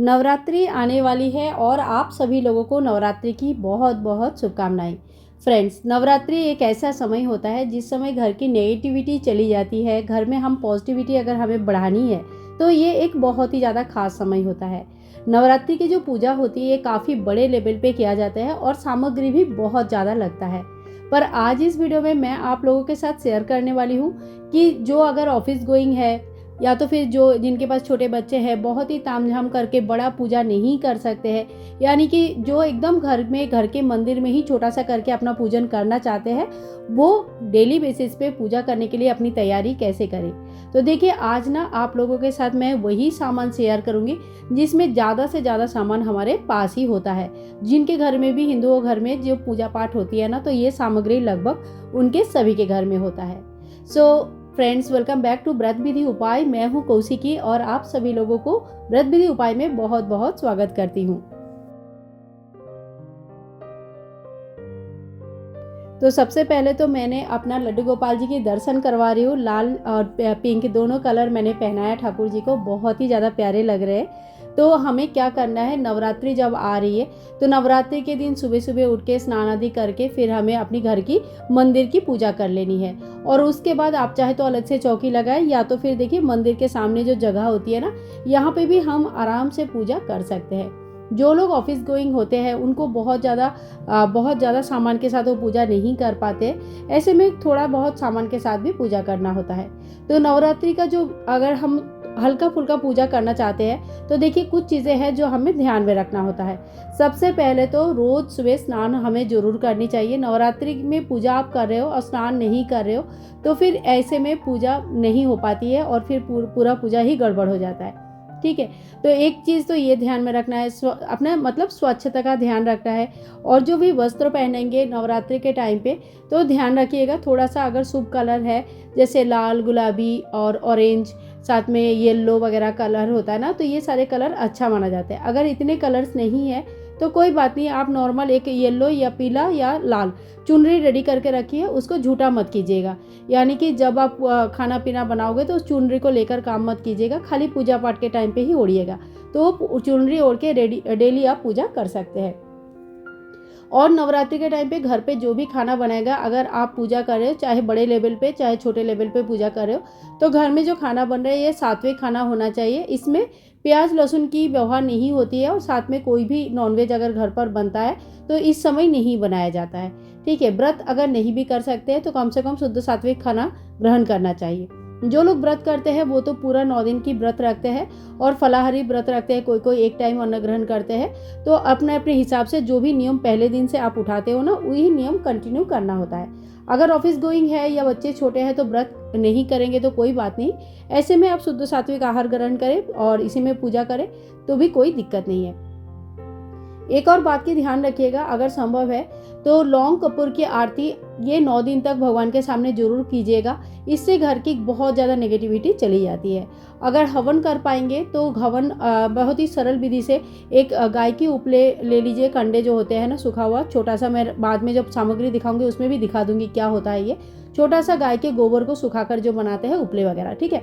नवरात्रि आने वाली है और आप सभी लोगों को नवरात्रि की बहुत बहुत शुभकामनाएं। फ्रेंड्स, नवरात्रि एक ऐसा समय होता है जिस समय घर की नेगेटिविटी चली जाती है। घर में हम पॉजिटिविटी अगर हमें बढ़ानी है तो ये एक बहुत ही ज़्यादा खास समय होता है। नवरात्रि की जो पूजा होती है ये काफ़ी बड़े लेवल पे किया जाता है और सामग्री भी बहुत ज़्यादा लगता है। पर आज इस वीडियो में मैं आप लोगों के साथ शेयर करने वाली हूँ कि जो अगर ऑफिस गोइंग है या तो फिर जो जिनके पास छोटे बच्चे हैं, बहुत ही तामझाम करके बड़ा पूजा नहीं कर सकते हैं, यानी कि जो एकदम घर के मंदिर में ही छोटा सा करके अपना पूजन करना चाहते हैं, वो डेली बेसिस पे पूजा करने के लिए अपनी तैयारी कैसे करें। तो देखिए, आज ना आप लोगों के साथ मैं वही सामान शेयर करूंगी जिसमें ज़्यादा से ज़्यादा सामान हमारे पास ही होता है। जिनके घर में भी, हिंदुओं घर में जो पूजा पाठ होती है ना, तो ये सामग्री लगभग उनके सभी के घर में होता है। So friends, welcome back to Vrat Vidhi उपाय। मैं हूं कौशिकी और आप सभी लोगों को व्रत विधि उपाय में बहुत बहुत स्वागत करती हूं। तो सबसे पहले तो मैंने अपना लड्डू गोपाल जी के दर्शन करवा रही हूँ। लाल और पिंक दोनों कलर मैंने पहनाया ठाकुर जी को, बहुत ही ज़्यादा प्यारे लग रहे हैं। तो हमें क्या करना है, नवरात्रि जब आ रही है तो नवरात्रि के दिन सुबह सुबह उठ के स्नान आदि करके फिर हमें अपनी घर की मंदिर की पूजा कर लेनी है। और उसके बाद आप चाहे तो अलग से चौकी लगाएं, या तो फिर देखिए मंदिर के सामने जो जगह होती है ना, यहाँ पे भी हम आराम से पूजा कर सकते हैं। जो लोग ऑफिस गोइंग होते हैं उनको बहुत ज़्यादा सामान के साथ वो पूजा नहीं कर पाते। ऐसे में थोड़ा बहुत सामान के साथ भी पूजा करना होता है। तो नवरात्रि का जो अगर हम हल्का फुल्का पूजा करना चाहते हैं तो देखिए कुछ चीज़ें हैं जो हमें ध्यान में रखना होता है। सबसे पहले तो रोज़ सुबह स्नान हमें ज़रूर करनी चाहिए। नवरात्रि में पूजा आप कर रहे हो और स्नान नहीं कर रहे हो तो फिर ऐसे में पूजा नहीं हो पाती है और फिर पूरा पूजा ही गड़बड़ हो जाता है। ठीक है, तो एक चीज़ तो ये ध्यान में रखना है, अपना मतलब स्वच्छता का ध्यान रखना है। और जो भी वस्त्र पहनेंगे नवरात्रि के टाइम पे तो ध्यान रखिएगा, थोड़ा सा अगर शुभ कलर है जैसे लाल, गुलाबी और ऑरेंज, साथ में येलो वगैरह कलर होता है ना, तो ये सारे कलर अच्छा माना जाता है। अगर इतने कलर्स नहीं है तो कोई बात नहीं, आप नॉर्मल एक येलो या पीला या लाल चुनरी रेडी करके रखिए, उसको झूठा मत कीजिएगा। यानी कि जब आप खाना पीना बनाओगे तो उस चुनरी को लेकर काम मत कीजिएगा, खाली पूजा पाठ के टाइम पे ही ओढ़िएगा। तो चुनरी ओढ़ के डेली आप पूजा कर सकते हैं। और नवरात्रि के टाइम पे घर पे जो भी खाना बनाएगा, अगर आप पूजा कर रहे हो चाहे बड़े लेवल पे चाहे छोटे लेवल पे पूजा कर रहे हो, तो घर में जो खाना बन रहा है ये सात्विक खाना होना चाहिए। इसमें प्याज लहसुन की व्यवहार नहीं होती है और साथ में कोई भी नॉनवेज अगर घर पर बनता है तो इस समय नहीं बनाया जाता है। ठीक है, व्रत अगर नहीं भी कर सकते हैं तो कम से कम शुद्ध सात्विक खाना ग्रहण करना चाहिए। जो लोग व्रत करते हैं वो तो पूरा 9 दिन की व्रत रखते हैं और फलाहारी व्रत रखते हैं, कोई कोई एक टाइम अन्न ग्रहण करते हैं। तो अपने अपने हिसाब से जो भी नियम पहले दिन से आप उठाते हो ना, वही नियम कंटिन्यू करना होता है। अगर ऑफिस गोइंग है या बच्चे छोटे हैं तो व्रत नहीं करेंगे तो कोई बात नहीं, ऐसे में आप शुद्ध सात्विक आहार ग्रहण करें और इसी में पूजा करें तो भी कोई दिक्कत नहीं है। एक और बात की ध्यान रखिएगा, अगर संभव है तो लौंग कपूर की आरती ये 9 दिन तक भगवान के सामने जरूर कीजिएगा। इससे घर की बहुत ज़्यादा नेगेटिविटी चली जाती है। अगर हवन कर पाएंगे तो हवन बहुत ही सरल विधि से एक गाय की उपले ले लीजिए, कंडे जो होते हैं ना सूखा हुआ, छोटा सा, मैं बाद में जब सामग्री दिखाऊंगी उसमें भी दिखा दूंगी क्या होता है। ये छोटा सा गाय के गोबर को सुखाकर जो बनाते हैं उपले वगैरह, ठीक है।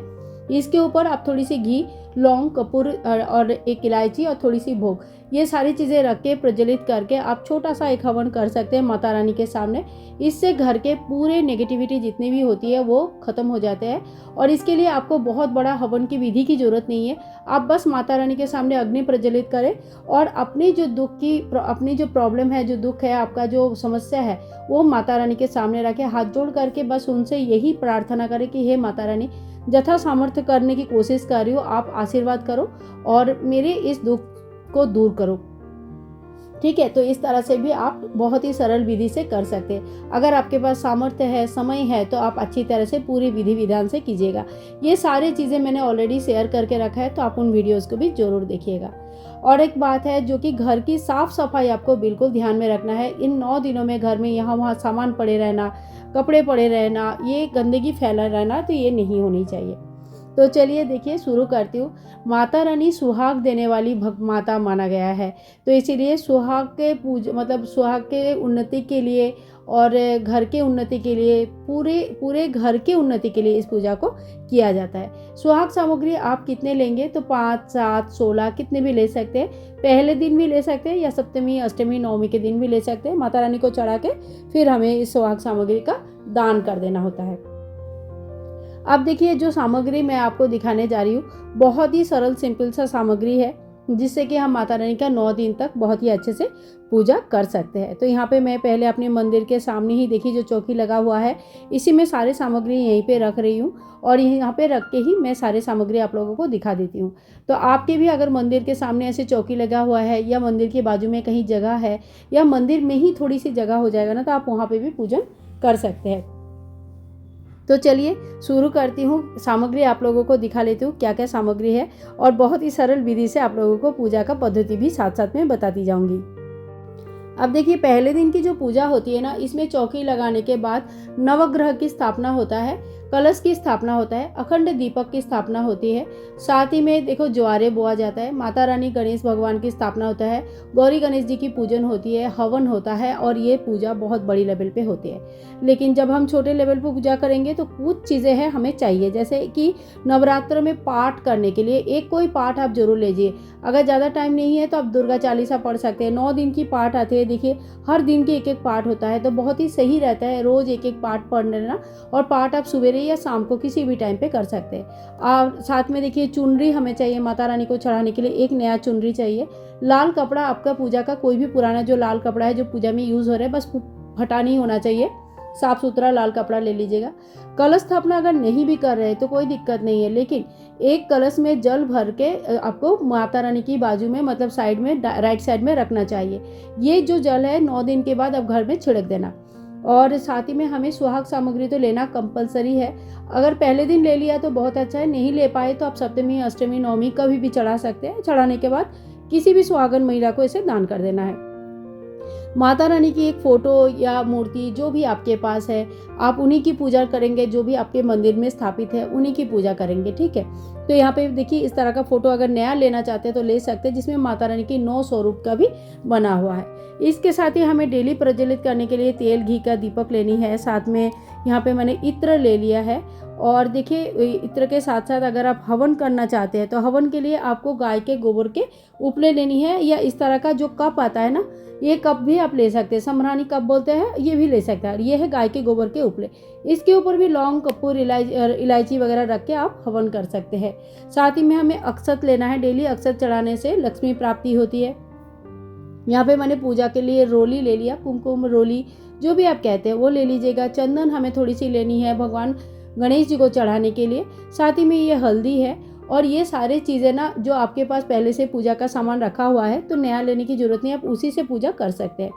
इसके ऊपर आप थोड़ी सी घी, लौंग, कपूर और एक इलायची और थोड़ी सी भोग, ये सारी चीज़ें रख के प्रज्वलित करके आप छोटा सा एक हवन कर सकते हैं माता रानी के सामने। इससे घर के पूरे नेगेटिविटी जितनी भी होती है वो ख़त्म हो जाते हैं। और इसके लिए आपको बहुत बड़ा हवन की विधि की ज़रूरत नहीं है। आप बस माता रानी के सामने अग्नि प्रज्वलित करें और अपनी जो प्रॉब्लम है, जो दुख है, आपका जो समस्या है, वो माता रानी के सामने रखें। हाथ जोड़ करके बस उनसे यही प्रार्थना करें कि हे माता रानी, यथा सामर्थ्य करने की कोशिश कर रही हो, आप आशीर्वाद करो और मेरे इस दुख को दूर करो। ठीक है, तो इस तरह से भी आप बहुत ही सरल विधि से कर सकते हैं। अगर आपके पास सामर्थ्य है, समय है, तो आप अच्छी तरह से पूरी विधि विधान से कीजिएगा। ये सारी चीज़ें मैंने ऑलरेडी शेयर करके रखा है, तो आप उन वीडियोस को भी जरूर देखिएगा। और एक बात है जो कि घर की साफ सफाई आपको बिल्कुल ध्यान में रखना है। इन 9 दिनों में घर में यहाँ वहाँ सामान पड़े रहना, कपड़े पड़े रहना, ये गंदगी फैला रहना, तो ये नहीं होनी चाहिए। तो चलिए देखिए शुरू करती हूँ। माता रानी सुहाग देने वाली माता माना गया है, तो इसीलिए सुहाग के मतलब सुहाग के उन्नति के लिए और घर के उन्नति के लिए, पूरे पूरे घर के उन्नति के लिए इस पूजा को किया जाता है। सुहाग सामग्री आप कितने लेंगे तो 5, 7, 16 कितने भी ले सकते हैं। पहले दिन भी ले सकते हैं या सप्तमी, अष्टमी, नवमी के दिन भी ले सकते हैं। माता रानी को चढ़ा के फिर हमें इस सुहाग सामग्री का दान कर देना होता है। अब देखिए जो सामग्री मैं आपको दिखाने जा रही हूँ बहुत ही सरल सिंपल सा सामग्री है, जिससे कि हम माता रानी का 9 दिन तक बहुत ही अच्छे से पूजा कर सकते हैं। तो यहाँ पे मैं पहले अपने मंदिर के सामने ही देखिए जो चौकी लगा हुआ है, इसी में सारे सामग्री यहीं पे रख रही हूँ और यहाँ पे रख के ही मैं सारे सामग्री आप लोगों को दिखा देती हूँ। तो आपके भी अगर मंदिर के सामने ऐसे चौकी लगा हुआ है या मंदिर के बाजू में कहीं जगह है या मंदिर में ही थोड़ी सी जगह हो जाएगा ना, तो आप वहाँ पर भी पूजन कर सकते हैं। तो चलिए शुरू करती हूँ। सामग्री आप लोगों को दिखा लेती हूँ क्या क्या सामग्री है और बहुत ही सरल विधि से आप लोगों को पूजा का पद्धति भी साथ साथ में बताती जाऊंगी। अब देखिए पहले दिन की जो पूजा होती है ना, इसमें चौकी लगाने के बाद नवग्रह की स्थापना होता है, कलश की स्थापना होता है, अखंड दीपक की स्थापना होती है, साथ ही में देखो ज्वारे बोआ जाता है, माता रानी गणेश भगवान की स्थापना होता है, गौरी गणेश जी की पूजन होती है, हवन होता है और ये पूजा बहुत बड़ी लेवल पे होती है। लेकिन जब हम छोटे लेवल पे पूजा करेंगे तो कुछ चीज़ें हैं हमें चाहिए, जैसे कि नवरात्र में पाठ करने के लिए एक कोई पाठ आप जरूर लीजिए। अगर ज़्यादा टाइम नहीं है तो आप दुर्गा चालीसा पढ़ सकते हैं। 9 दिन की पाठ आती है, देखिए हर दिन के एक एक पाठ होता है, तो बहुत ही सही रहता है रोज़ एक एक पाठ पढ़ लेना। और पाठ आप सवेरे या शाम को किसी भी टाइम पे कर सकते हैं। और साथ में देखिए चुनरी हमें चाहिए, माता रानी को चढ़ाने के लिए एक नया चुनरी चाहिए। लाल कपड़ा आपका पूजा का कोई भी पुराना जो लाल कपड़ा है जो पूजा में यूज़ हो रहा है बस फटा नहीं होना चाहिए, साफ सुथरा लाल कपड़ा ले लीजिएगा। कलश स्थापना अगर नहीं भी कर रहे तो कोई दिक्कत नहीं है, लेकिन एक कलश में जल भर के आपको माता रानी की बाजू में मतलब साइड में राइट साइड में रखना चाहिए। ये जो जल है 9 दिन के बाद अब घर में छिड़क देना। और साथ ही में हमें सुहाग सामग्री तो लेना कंपलसरी है। अगर पहले दिन ले लिया तो बहुत अच्छा है, नहीं ले पाए तो आप सप्तमी, अष्टमी, नवमी कभी भी चढ़ा सकते हैं। चढ़ाने के बाद किसी भी सुहागन महिला को इसे दान कर देना है। माता रानी की एक फोटो या मूर्ति जो भी आपके पास है आप उन्हीं की पूजा करेंगे, जो भी आपके मंदिर में स्थापित है उन्हीं की पूजा करेंगे, ठीक है। तो यहाँ पे देखिए इस तरह का फोटो अगर नया लेना चाहते हैं तो ले सकते हैं, जिसमें माता रानी की 9 स्वरूप का भी बना हुआ है। इसके साथ ही हमें डेली प्रज्वलित करने के लिए तेल घी का दीपक लेनी है। साथ में यहाँ पे मैंने इत्र ले लिया है। और देखिए इत्र के साथ साथ अगर आप हवन करना चाहते हैं तो हवन के लिए आपको गाय के गोबर के उपले लेनी है, या इस तरह का जो कप आता है ना, ये कप भी आप ले सकते हैं, सम्रानी कप बोलते हैं, ये भी ले सकते हैं। ये है गाय के गोबर के उपले, इसके ऊपर भी लौंग, कपूर, इलायची वगैरह रख के आप हवन कर सकते हैं। साथ ही में हमें अक्षत लेना है। डेली अक्षत चढ़ाने से लक्ष्मी प्राप्ति होती है। यहाँ पे मैंने पूजा के लिए रोली ले लिया, कुमकुम रोली जो भी आप कहते हैं वो ले लीजिएगा। चंदन हमें थोड़ी सी लेनी है भगवान गणेश जी को चढ़ाने के लिए। साथ ही में ये हल्दी है। और ये सारे चीज़ें ना जो आपके पास पहले से पूजा का सामान रखा हुआ है तो नया लेने की ज़रूरत नहीं, आप उसी से पूजा कर सकते हैं।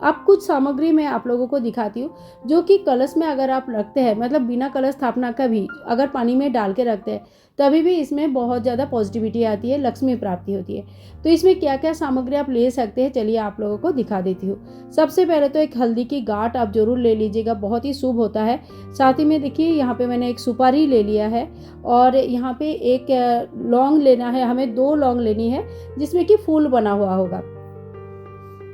अब कुछ सामग्री मैं आप लोगों को दिखाती हूँ जो कि कलश में अगर आप रखते हैं, मतलब बिना कलश स्थापना का भी अगर पानी में डाल के रखते हैं तभी भी इसमें बहुत ज़्यादा पॉजिटिविटी आती है, लक्ष्मी प्राप्ति होती है। तो इसमें क्या क्या सामग्री आप ले सकते हैं चलिए आप लोगों को दिखा देती हूँ। सबसे पहले तो एक हल्दी की गांठ आप जरूर ले लीजिएगा, बहुत ही शुभ होता है। साथ ही में देखिए यहाँ पे मैंने एक सुपारी ले लिया है और यहाँ पे एक लौंग लेना है, हमें 2 लौंग लेनी है जिसमें कि फूल बना हुआ होगा।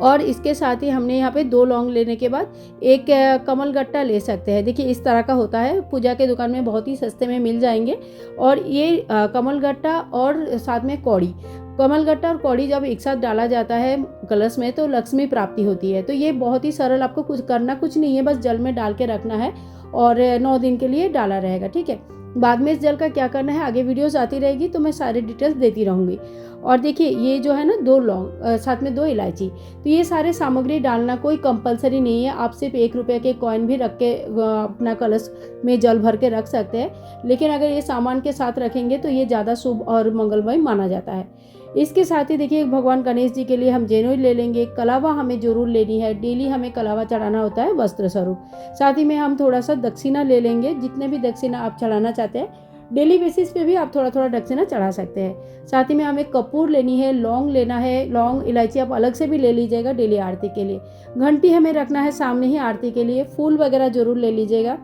और इसके साथ ही हमने यहाँ पे 2 लौंग लेने के बाद एक कमल गट्टा ले सकते हैं। देखिए इस तरह का होता है, पूजा के दुकान में बहुत ही सस्ते में मिल जाएंगे। और ये कमल गट्टा और साथ में कौड़ी, कमल गट्टा और कौड़ी जब एक साथ डाला जाता है कलश में तो लक्ष्मी प्राप्ति होती है। तो ये बहुत ही सरल, आपको कुछ करना कुछ नहीं है, बस जल में डाल के रखना है और 9 दिन के लिए डाला रहेगा, ठीक है। बाद में इस जल का क्या करना है आगे वीडियोस आती रहेगी तो मैं सारे डिटेल्स देती रहूँगी। और देखिए ये जो है ना 2 लौंग साथ में 2 इलायची, तो ये सारे सामग्री डालना कोई कंपलसरी नहीं है। आप सिर्फ 1 रुपये के कॉइन भी रख के अपना कलश में जल भर के रख सकते हैं, लेकिन अगर ये सामान के साथ रखेंगे तो ये ज़्यादा शुभ और मंगलमय माना जाता है। इसके साथ ही देखिए भगवान गणेश जी के लिए हम जेनोई ले लेंगे। कलावा हमें जरूर लेनी है, डेली हमें कलावा चढ़ाना होता है वस्त्र स्वरूप। साथ ही में हम थोड़ा सा दक्षिणा ले लेंगे, जितने भी दक्षिणा आप चढ़ाना चाहते हैं डेली बेसिस पे भी आप थोड़ा थोड़ा दक्षिणा चढ़ा सकते हैं। साथ ही में हमें कपूर लेनी है, लौंग लेना है, लौंग इलायची आप अलग से भी ले लीजिएगा डेली आरती के लिए। घंटी हमें रखना है सामने ही आरती के लिए, फूल वगैरह जरूर ले लीजिएगा।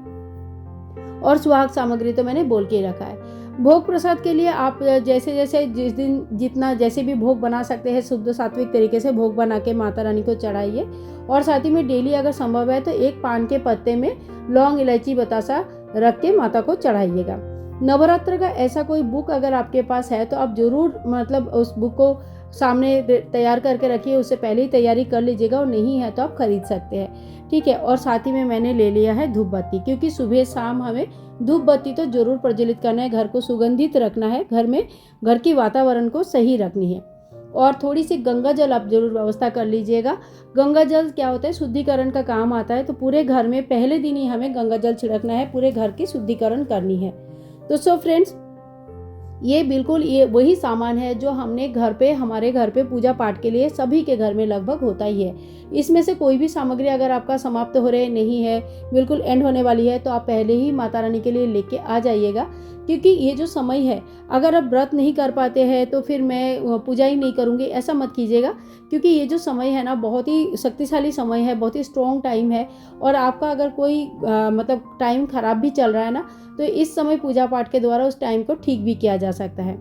और सुहाग सामग्री तो मैंने बोल के ही रखा है। भोग प्रसाद के लिए आप जैसे जैसे जिस दिन जितना जैसे भी भोग बना सकते हैं शुद्ध सात्विक तरीके से भोग बना के माता रानी को चढ़ाइए। और साथ ही में डेली अगर संभव है तो एक पान के पत्ते में लौंग, इलायची, बतासा रख के माता को चढ़ाइएगा। नवरात्र का ऐसा कोई बुक अगर आपके पास है तो आप ज़रूर मतलब उस बुक को सामने तैयार करके रखिए, उससे पहले ही तैयारी कर लीजिएगा, और नहीं है तो आप खरीद सकते हैं, ठीक है। और साथ ही में मैंने ले लिया है धूप बत्ती, क्योंकि सुबह शाम हमें धूप बत्ती तो जरूर प्रज्वलित करना है, घर को सुगंधित रखना है, घर में घर की वातावरण को सही रखनी है। और थोड़ी सी गंगा जल आप जरूर व्यवस्था कर लीजिएगा। गंगा जल क्या होता है, शुद्धिकरण का काम आता है, तो पूरे घर में पहले दिन ही हमें गंगा जल छिड़कना है, पूरे घर की शुद्धिकरण करनी है। तो सो फ्रेंड्स, ये बिल्कुल ये वही सामान है जो हमने हमारे घर पे पूजा पाठ के लिए सभी के घर में लगभग होता ही है। इसमें से कोई भी सामग्री अगर आपका समाप्त हो रहे नहीं है, बिल्कुल एंड होने वाली है, तो आप पहले ही माता रानी के लिए लेके आ जाइएगा। क्योंकि ये जो समय है, अगर आप व्रत नहीं कर पाते हैं तो फिर मैं पूजा ही नहीं करूँगी, ऐसा मत कीजिएगा। क्योंकि ये जो समय है ना, बहुत ही शक्तिशाली समय है, बहुत ही स्ट्रॉन्ग टाइम है। और आपका अगर कोई मतलब टाइम खराब भी चल रहा है ना, तो इस समय पूजा पाठ के द्वारा उस टाइम को ठीक भी किया जा सकता है।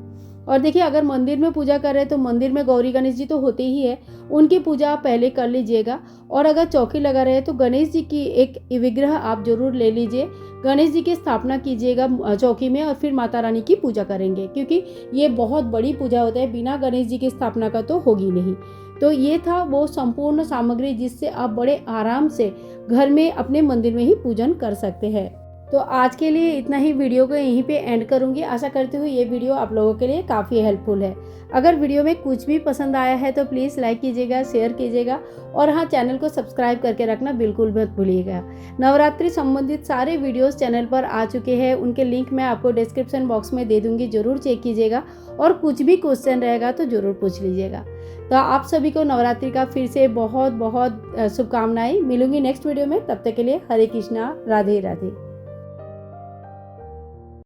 और देखिए, अगर मंदिर में पूजा कर रहे हैं तो मंदिर में गौरी गणेश जी तो होते ही है, उनकी पूजा आप पहले कर लीजिएगा। और अगर चौकी लगा रहे हैं तो गणेश जी की एक विग्रह आप जरूर ले लीजिए, गणेश जी की स्थापना कीजिएगा चौकी में, और फिर माता रानी की पूजा करेंगे, क्योंकि ये बहुत बड़ी पूजा होता है, बिना गणेश जी की स्थापना का तो होगी नहीं। तो ये था वो संपूर्ण सामग्री जिससे आप बड़े आराम से घर में अपने मंदिर में ही पूजन कर सकते हैं। तो आज के लिए इतना ही, वीडियो को यहीं पे एंड करूंगी। आशा करती हूँ ये वीडियो आप लोगों के लिए काफ़ी हेल्पफुल है। अगर वीडियो में कुछ भी पसंद आया है तो प्लीज़ लाइक कीजिएगा, शेयर कीजिएगा, और हाँ, चैनल को सब्सक्राइब करके रखना बिल्कुल मत भूलिएगा। नवरात्रि संबंधित सारे वीडियोस चैनल पर आ चुके हैं, उनके लिंक मैं आपको डिस्क्रिप्शन बॉक्स में दे दूँगी, ज़रूर चेक कीजिएगा। और कुछ भी क्वेश्चन रहेगा तो ज़रूर पूछ लीजिएगा। तो आप सभी को नवरात्रि का फिर से बहुत बहुत शुभकामनाएं। मिलूंगी नेक्स्ट वीडियो में, तब तक के लिए हरे कृष्णा, राधे राधे।